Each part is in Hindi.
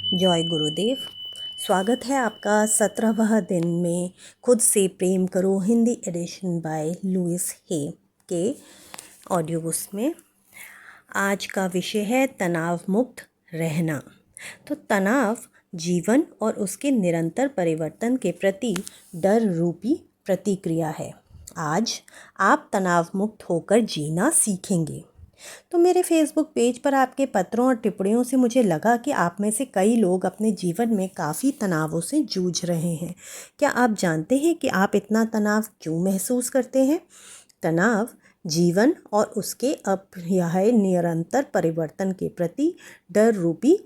जय गुरुदेव। स्वागत है आपका 17वां दिन में खुद से प्रेम करो हिंदी एडिशन बाय लुइस हे के ऑडियो बुक्स में। आज का विषय है तनाव मुक्त रहना। तो तनाव जीवन और उसके निरंतर परिवर्तन के प्रति डर रूपी प्रतिक्रिया है। आज आप तनाव मुक्त होकर जीना सीखेंगे। तो मेरे फेसबुक पेज पर आपके पत्रों और टिप्पणियों से मुझे लगा कि आप में से कई लोग अपने जीवन में काफ़ी तनावों से जूझ रहे हैं। क्या आप जानते हैं कि आप इतना तनाव क्यों महसूस करते हैं? तनाव जीवन और उसके अपरिहार्य निरंतर परिवर्तन के प्रति डर रूपी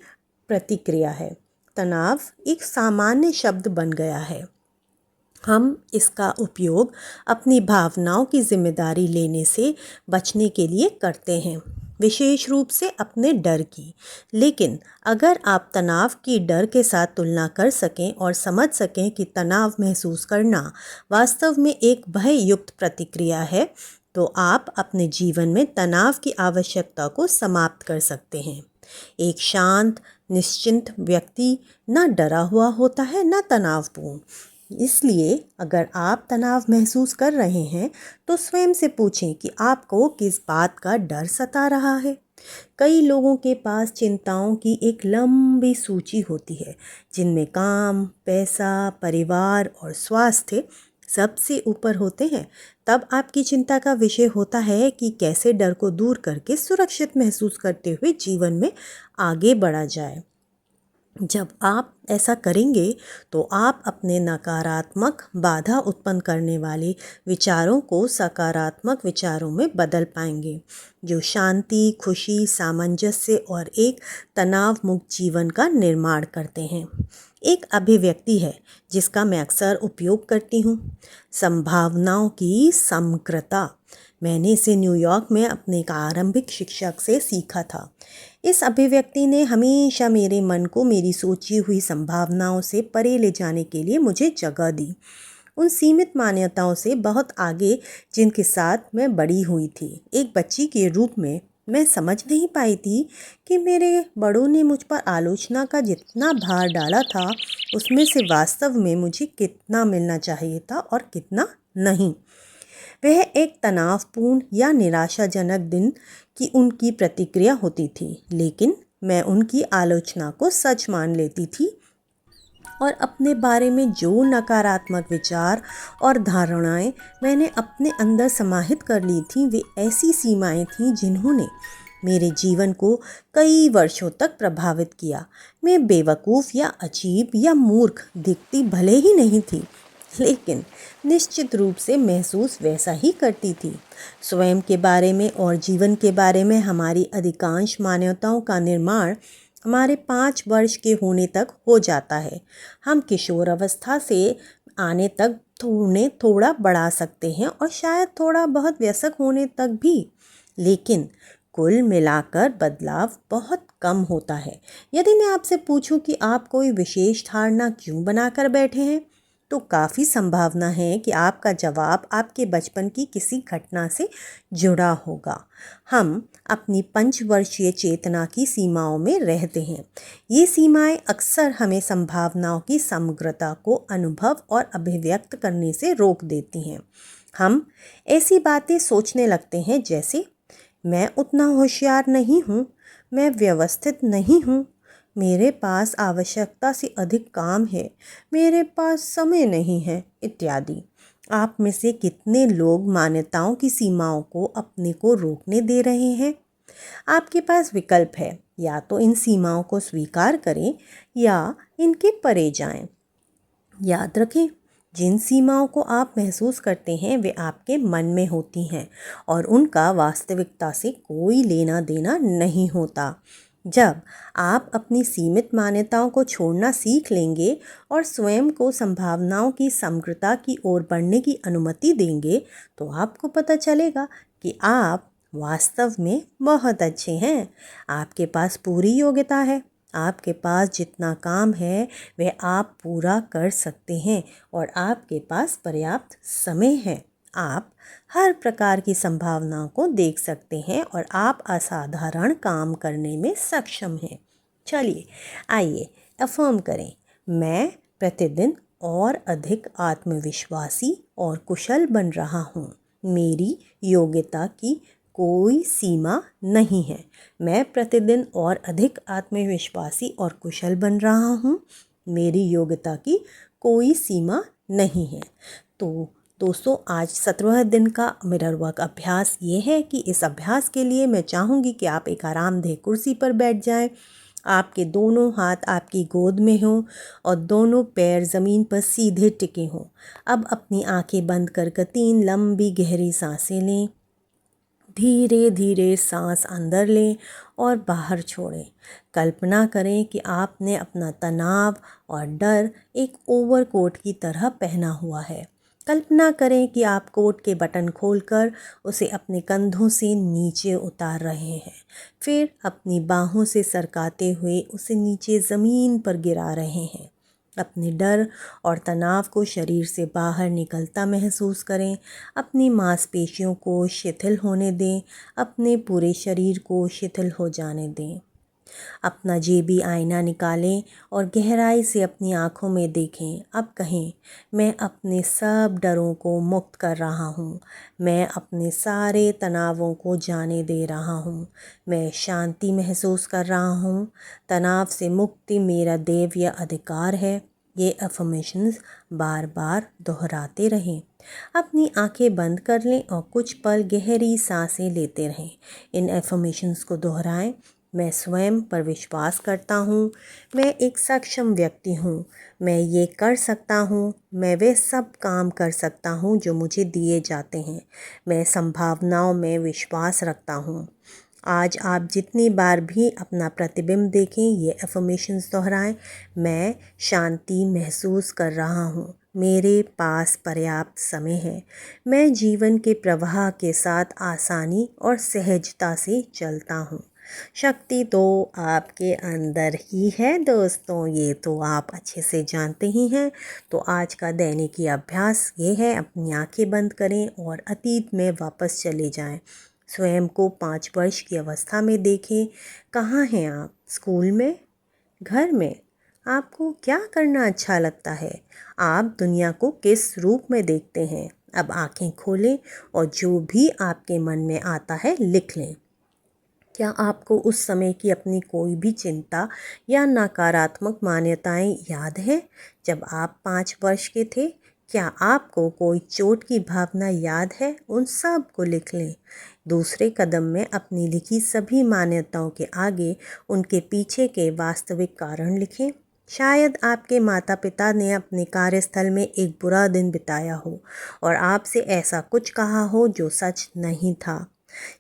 प्रतिक्रिया है। तनाव एक सामान्य शब्द बन गया है। हम इसका उपयोग अपनी भावनाओं की जिम्मेदारी लेने से बचने के लिए करते हैं, विशेष रूप से अपने डर की। लेकिन अगर आप तनाव की डर के साथ तुलना कर सकें और समझ सकें कि तनाव महसूस करना वास्तव में एक भययुक्त प्रतिक्रिया है, तो आप अपने जीवन में तनाव की आवश्यकता को समाप्त कर सकते हैं। एक शांत, निश्चिंत व्यक्ति ना डरा हुआ होता है, ना तनावपूर्ण। इसलिए अगर आप तनाव महसूस कर रहे हैं तो स्वयं से पूछें कि आपको किस बात का डर सता रहा है। कई लोगों के पास चिंताओं की एक लंबी सूची होती है, जिनमें काम, पैसा, परिवार और स्वास्थ्य सबसे ऊपर होते हैं। तब आपकी चिंता का विषय होता है कि कैसे डर को दूर करके सुरक्षित महसूस करते हुए जीवन में आगे बढ़ा जाए। जब आप ऐसा करेंगे तो आप अपने नकारात्मक, बाधा उत्पन्न करने वाले विचारों को सकारात्मक विचारों में बदल पाएंगे, जो शांति, खुशी, सामंजस्य और एक तनाव मुक्त जीवन का निर्माण करते हैं। एक अभिव्यक्ति है जिसका मैं अक्सर उपयोग करती हूँ, संभावनाओं की समग्रता। मैंने इसे न्यूयॉर्क में अपने एक आरंभिक शिक्षक से सीखा था। इस अभिव्यक्ति ने हमेशा मेरे मन को मेरी सोची हुई संभावनाओं से परे ले जाने के लिए मुझे जगह दी, उन सीमित मान्यताओं से बहुत आगे जिनके साथ मैं बड़ी हुई थी। एक बच्ची के रूप में मैं समझ नहीं पाई थी कि मेरे बड़ों ने मुझ पर आलोचना का जितना भार डाला था, उसमें से वास्तव में मुझे कितना मिलना चाहिए था और कितना नहीं। वह एक तनावपूर्ण या निराशाजनक दिन की उनकी प्रतिक्रिया होती थी, लेकिन मैं उनकी आलोचना को सच मान लेती थी और अपने बारे में जो नकारात्मक विचार और धारणाएं मैंने अपने अंदर समाहित कर ली थीं, वे ऐसी सीमाएं थीं जिन्होंने मेरे जीवन को कई वर्षों तक प्रभावित किया। मैं बेवकूफ़ या अजीब या मूर्ख दिखती भले ही नहीं थी, लेकिन निश्चित रूप से महसूस वैसा ही करती थी। स्वयं के बारे में और जीवन के बारे में हमारी अधिकांश मान्यताओं का निर्माण हमारे 5 वर्ष के होने तक हो जाता है। हम किशोर अवस्था से आने तक थोड़ा बढ़ा सकते हैं और शायद थोड़ा बहुत वयस्क होने तक भी, लेकिन कुल मिलाकर बदलाव बहुत कम होता है। यदि मैं आपसे पूछूं कि आप कोई विशेष धारणा क्यों बनाकर बैठे हैं, तो काफ़ी संभावना है कि आपका जवाब आपके बचपन की किसी घटना से जुड़ा होगा। हम अपनी 5 वर्षीय चेतना की सीमाओं में रहते हैं। ये सीमाएं अक्सर हमें संभावनाओं की समग्रता को अनुभव और अभिव्यक्त करने से रोक देती हैं। हम ऐसी बातें सोचने लगते हैं जैसे, मैं उतना होशियार नहीं हूँ, मैं व्यवस्थित नहीं हूँ, मेरे पास आवश्यकता से अधिक काम है, मेरे पास समय नहीं है, इत्यादि। आप में से कितने लोग मान्यताओं की सीमाओं को अपने को रोकने दे रहे हैं? आपके पास विकल्प है, या तो इन सीमाओं को स्वीकार करें या इनके परे जाएं। याद रखें, जिन सीमाओं को आप महसूस करते हैं वे आपके मन में होती हैं और उनका वास्तविकता से कोई लेना देना नहीं होता। जब आप अपनी सीमित मान्यताओं को छोड़ना सीख लेंगे और स्वयं को संभावनाओं की समग्रता की ओर बढ़ने की अनुमति देंगे, तो आपको पता चलेगा कि आप वास्तव में बहुत अच्छे हैं। आपके पास पूरी योग्यता है, आपके पास जितना काम है वह आप पूरा कर सकते हैं और आपके पास पर्याप्त समय है। आप हर प्रकार की संभावनाओं को देख सकते हैं और आप असाधारण काम करने में सक्षम हैं। चलिए आइए अफर्म करें, मैं प्रतिदिन और अधिक आत्मविश्वासी और कुशल बन रहा हूँ। मेरी योग्यता की कोई सीमा नहीं है। मैं प्रतिदिन और अधिक आत्मविश्वासी और कुशल बन रहा हूँ। मेरी योग्यता की कोई सीमा नहीं है। तो दोस्तों, आज 17वें दिन का मिरर वर्क अभ्यास ये है कि इस अभ्यास के लिए मैं चाहूँगी कि आप एक आरामदेह कुर्सी पर बैठ जाएं। आपके दोनों हाथ आपकी गोद में हों और दोनों पैर ज़मीन पर सीधे टिके हों। अब अपनी आंखें बंद कर 3 लंबी गहरी सांसें लें। धीरे धीरे सांस अंदर लें और बाहर छोड़ें। कल्पना करें कि आपने अपना तनाव और डर एक ओवरकोट की तरह पहना हुआ है। कल्पना करें कि आप कोट के बटन खोलकर उसे अपने कंधों से नीचे उतार रहे हैं, फिर अपनी बाहों से सरकाते हुए उसे नीचे ज़मीन पर गिरा रहे हैं। अपने डर और तनाव को शरीर से बाहर निकलता महसूस करें। अपनी मांसपेशियों को शिथिल होने दें। अपने पूरे शरीर को शिथिल हो जाने दें। अपना जेबी आईना निकालें और गहराई से अपनी आँखों में देखें। अब कहें, मैं अपने सब डरों को मुक्त कर रहा हूँ। मैं अपने सारे तनावों को जाने दे रहा हूँ। मैं शांति महसूस कर रहा हूँ। तनाव से मुक्ति मेरा दैवीय अधिकार है। ये अफर्मेशंस बार बार दोहराते रहें। अपनी आंखें बंद कर लें और कुछ पल गहरी सांसें लेते रहें। इन अफर्मेशंस को दोहराएं। मैं स्वयं पर विश्वास करता हूँ। मैं एक सक्षम व्यक्ति हूँ। मैं ये कर सकता हूँ। मैं वे सब काम कर सकता हूँ जो मुझे दिए जाते हैं। मैं संभावनाओं में विश्वास रखता हूँ। आज आप जितनी बार भी अपना प्रतिबिंब देखें, ये अफर्मेशंस दोहराएं। मैं शांति महसूस कर रहा हूँ। मेरे पास पर्याप्त समय है। मैं जीवन के प्रवाह के साथ आसानी और सहजता से चलता हूँ। शक्ति तो आपके अंदर ही है दोस्तों, ये तो आप अच्छे से जानते ही हैं। तो आज का दैनिकी अभ्यास ये है, अपनी आंखें बंद करें और अतीत में वापस चले जाएं। स्वयं को 5 वर्ष की अवस्था में देखें। कहाँ हैं आप? स्कूल में? घर में? आपको क्या करना अच्छा लगता है? आप दुनिया को किस रूप में देखते हैं? अब आंखें खोलें और जो भी आपके मन में आता है लिख लें। क्या आपको उस समय की अपनी कोई भी चिंता या नकारात्मक मान्यताएं याद है जब आप 5 वर्ष के थे? क्या आपको कोई चोट की भावना याद है? उन सब को लिख लें। दूसरे कदम में अपनी लिखी सभी मान्यताओं के आगे उनके पीछे के वास्तविक कारण लिखें। शायद आपके माता पिता ने अपने कार्यस्थल में एक बुरा दिन बिताया हो और आपसे ऐसा कुछ कहा हो जो सच नहीं था।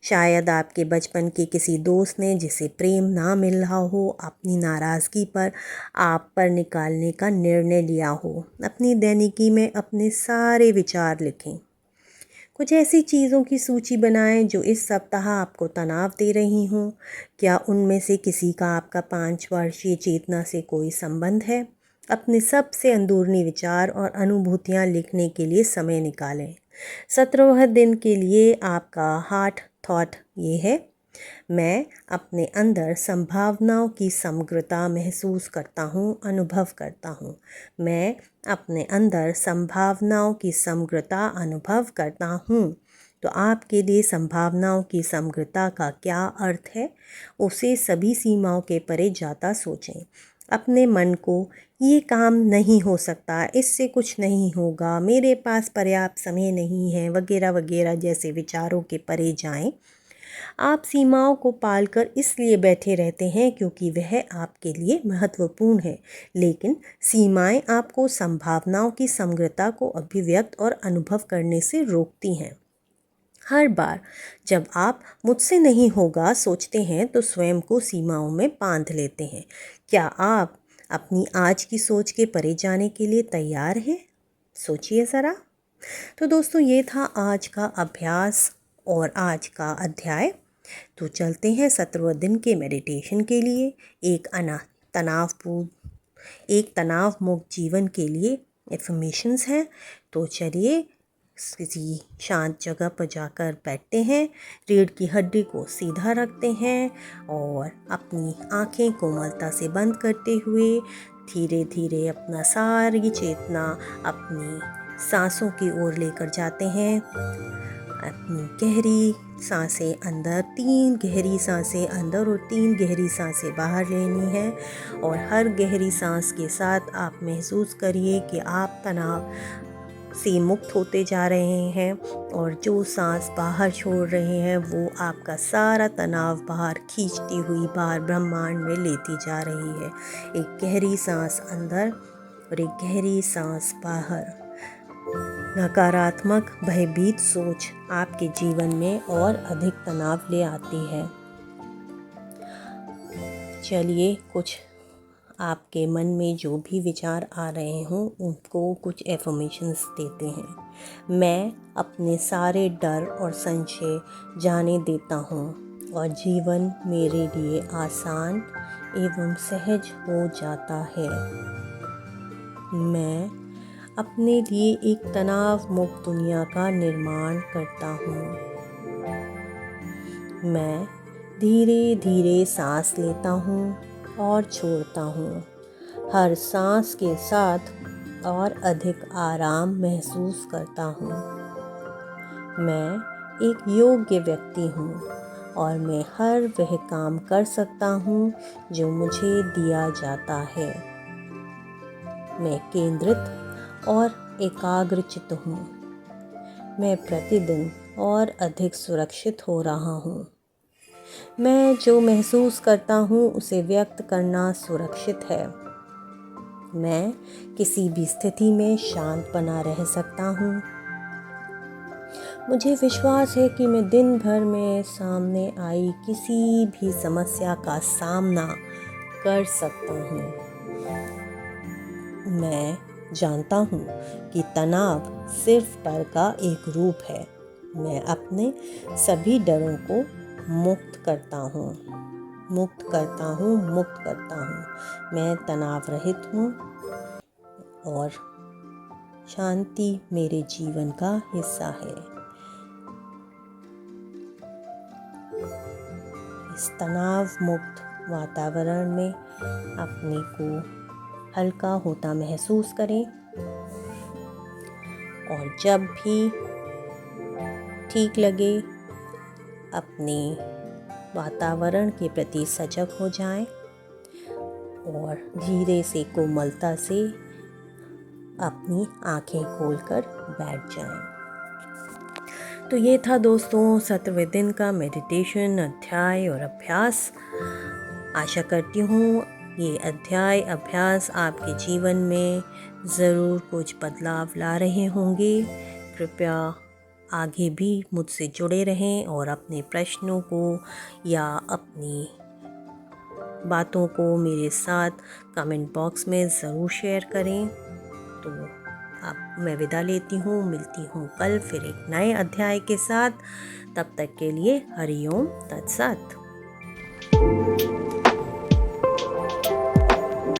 शायद आपके बचपन के किसी दोस्त ने, जिसे प्रेम ना मिल रहा हो, अपनी नाराज़गी पर आप पर निकालने का निर्णय लिया हो। अपनी दैनिकी में अपने सारे विचार लिखें। कुछ ऐसी चीज़ों की सूची बनाएं जो इस सप्ताह आपको तनाव दे रही हों। क्या उनमें से किसी का आपका 5 वर्षीय चेतना से कोई संबंध है? अपने सबसे अंदरूनी विचार और अनुभूतियाँ लिखने के लिए समय निकालें। 17वें दिन के लिए आपका हार्ट थॉट ये है, मैं अपने अंदर संभावनाओं की समग्रता महसूस करता हूँ, अनुभव करता हूँ। मैं अपने अंदर संभावनाओं की समग्रता अनुभव करता हूँ। तो आपके लिए संभावनाओं की समग्रता का क्या अर्थ है? उसे सभी सीमाओं के परे जाता सोचें। अपने मन को ये काम नहीं हो सकता, इससे कुछ नहीं होगा, मेरे पास पर्याप्त समय नहीं है, वगैरह वगैरह जैसे विचारों के परे जाएं। आप सीमाओं को पालकर इसलिए बैठे रहते हैं क्योंकि वह आपके लिए महत्वपूर्ण है, लेकिन सीमाएं आपको संभावनाओं की समग्रता को अभिव्यक्त और अनुभव करने से रोकती हैं। हर बार जब आप मुझसे नहीं होगा सोचते हैं तो स्वयं को सीमाओं में बांध लेते हैं। क्या आप अपनी आज की सोच के परे जाने के लिए तैयार हैं? सोचिए ज़रा। तो दोस्तों, ये था आज का अभ्यास और आज का अध्याय। तो चलते हैं 17वें दिन के मेडिटेशन के लिए, एक तनाव मुक्त जीवन के लिए एफर्मेशंस हैं। तो चलिए किसी शांत जगह पर जाकर बैठते हैं, रीढ़ की हड्डी को सीधा रखते हैं और अपनी आंखें कोमलता से बंद करते हुए धीरे धीरे अपना सारी चेतना अपनी सांसों की ओर लेकर जाते हैं। अपनी गहरी सांसें अंदर, 3 गहरी सांसें अंदर और 3 गहरी सांसें बाहर लेनी है और हर गहरी सांस के साथ आप महसूस करिए कि आप तनाव से मुक्त होते जा रहे हैं और जो सांस बाहर छोड़ रहे हैं वो आपका सारा तनाव बाहर खींचती हुई बाहर ब्रह्मांड में लेती जा रही है। एक गहरी सांस अंदर और एक गहरी सांस बाहर। नकारात्मक भयभीत सोच आपके जीवन में और अधिक तनाव ले आती है। चलिए, कुछ आपके मन में जो भी विचार आ रहे हों उनको कुछ एफर्मेशंस देते हैं। मैं अपने सारे डर और संशय जाने देता हूँ और जीवन मेरे लिए आसान एवं सहज हो जाता है। मैं अपने लिए एक तनाव मुक्त दुनिया का निर्माण करता हूँ। मैं धीरे धीरे सांस लेता हूँ और छोड़ता हूँ। हर सांस के साथ और अधिक आराम महसूस करता हूँ। मैं एक योग्य व्यक्ति हूँ और मैं हर वह काम कर सकता हूँ जो मुझे दिया जाता है। मैं केंद्रित और एकाग्रचित्त हूँ। मैं प्रतिदिन और अधिक सुरक्षित हो रहा हूँ। मैं जो महसूस करता हूँ उसे व्यक्त करना सुरक्षित है। मैं किसी भी स्थिति में शांत बना रह सकता हूँ। मुझे विश्वास है कि मैं दिन भर में सामने आई किसी भी समस्या का सामना कर सकता हूँ। मैं जानता हूँ कि तनाव सिर्फ डर का एक रूप है। मैं अपने सभी डरों को मुक्त करता हूँ। मैं तनाव रहित हूँ और शांति मेरे जीवन का हिस्सा है। इस तनाव मुक्त वातावरण में अपने को हल्का होता महसूस करें और जब भी ठीक लगे अपने वातावरण के प्रति सजग हो जाएं और धीरे से कोमलता से अपनी आंखें खोलकर बैठ जाएं। तो ये था दोस्तों 17वें दिन का मेडिटेशन अध्याय और अभ्यास। आशा करती हूँ ये अध्याय अभ्यास आपके जीवन में ज़रूर कुछ बदलाव ला रहे होंगे। कृपया आगे भी मुझसे जुड़े रहें और अपने प्रश्नों को या अपनी बातों को मेरे साथ कमेंट बॉक्स में ज़रूर शेयर करें। तो अब मैं विदा लेती हूँ, मिलती हूँ कल फिर एक नए अध्याय के साथ। तब तक के लिए हरि ओम तत्सत।